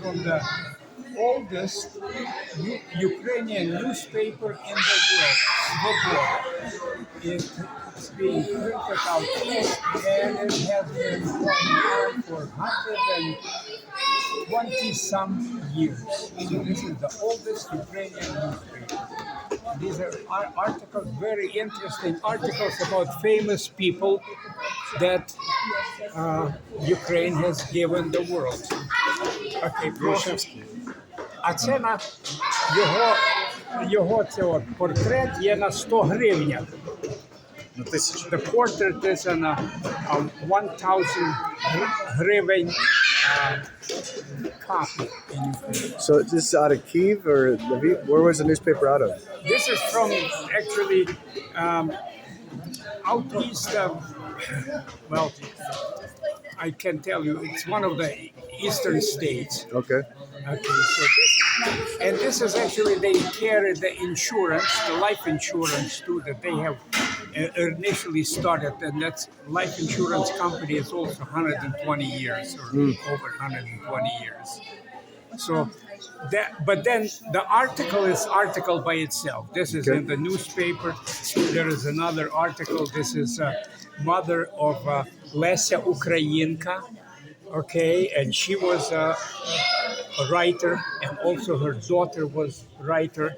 from the oldest Ukrainian newspaper in the world, Svoboda. It's being printed out east, and it has been going on for 120 some years. So this is the oldest Ukrainian newspaper. These are articles, very interesting articles about famous people that Ukraine has given the world. Окей, прошу. А це його це от портрет є на 100 гривнях. The portrait is on a 1,000 гривень copy in Ukraine. So this is out of Kyiv or Lviv? Where was the newspaper out of? This is from actually out east of, well, I can tell you, it's one of the eastern states. Okay. Okay, so this is actually, they carry the insurance, the life insurance too, that they have initially started, and that's life insurance company is also 120 years or over 120 years. So that, but then the article is article by itself. This is in the newspaper. There is another article. This is mother of Lesia Ukrainka. Okay, and she was a writer, and also her daughter was writer,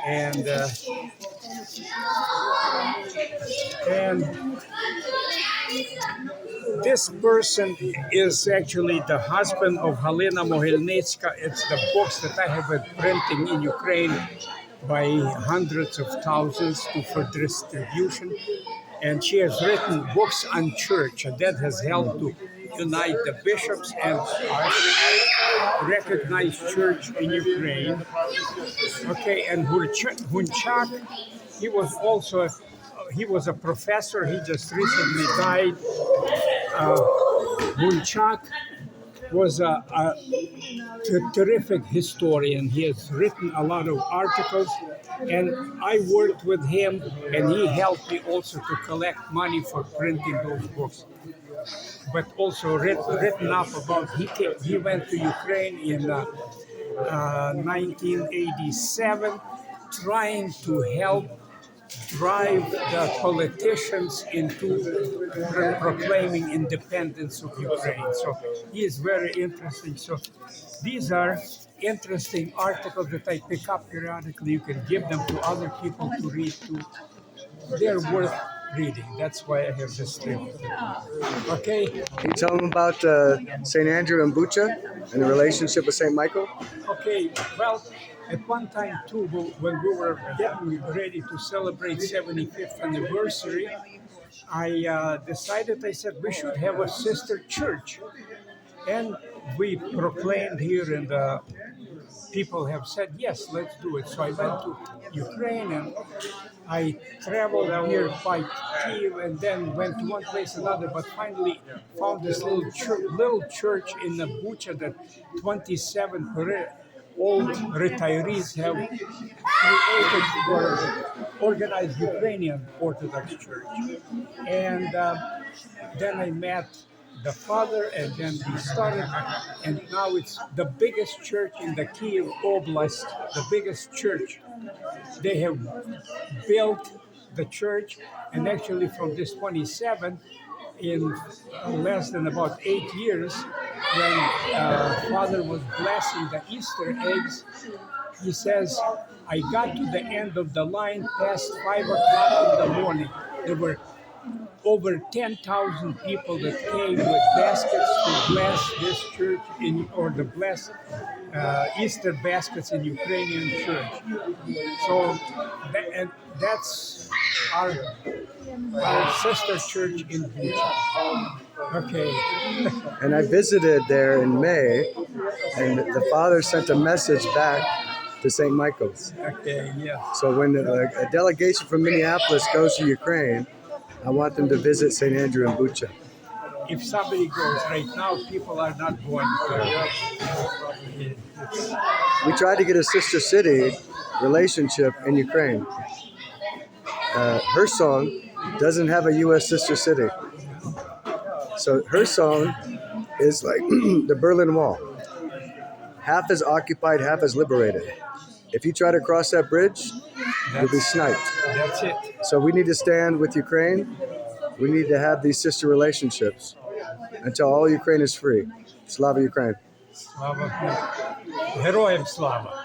and this person is actually the husband of Halina Mogilnitska. It's the books that I have been printing in Ukraine by hundreds of thousands for distribution, and she has written books on church, and that has helped to unite the bishops and recognize church in Ukraine. Okay, and Hunchak, he was a professor. He just recently died. Hunchak was a terrific historian. He has written a lot of articles, and I worked with him, and he helped me also to collect money for printing those books. But also written up about, he went to Ukraine in 1987, trying to help drive the politicians into proclaiming independence of Ukraine. So he is very interesting. So these are interesting articles that I pick up periodically. You can give them to other people to read too. They're worth reading. That's why I have distributed. Okay. Can you tell them about St. Andrew and Bucha and the relationship with St. Michael? Okay. Well, at one time too, when we were getting ready to celebrate 75th anniversary, I decided, I said, we should have a sister church. And we proclaimed here, and people have said, yes, let's do it. So I went to Ukraine, and I traveled here by Kyiv, and then went to one place another, but finally found this little church in the Bucha that 27 old retirees have created for organized Ukrainian Orthodox Church. And then I met the father, and then we started, and now it's the biggest church in the Kyiv Oblast, the biggest church. They have built the church, and actually from this 27, in less than about 8 years, when Father was blessing the Easter eggs, he says, I got to the end of the line past 5 o'clock in the morning. There were over 10,000 people that came with baskets to bless this church or to bless Easter baskets in Ukrainian church. So that's our sister church in Bucha. Okay. And I visited there in May, and the father sent a message back to St. Michael's. Okay, yeah. So when a delegation from Minneapolis goes to Ukraine, I want them to visit St. Andrew and Bucha. If somebody goes right now, people are not going there. We tried to get a sister city relationship in Ukraine. Her song doesn't have a U.S. sister city. So her song is like the Berlin Wall. half is occupied, half is liberated. If you try to cross that bridge, you'll be sniped. That's it. So we need to stand with Ukraine. We need to have these sister relationships until all Ukraine is free. Slava Ukraine. Слава. Героям слава.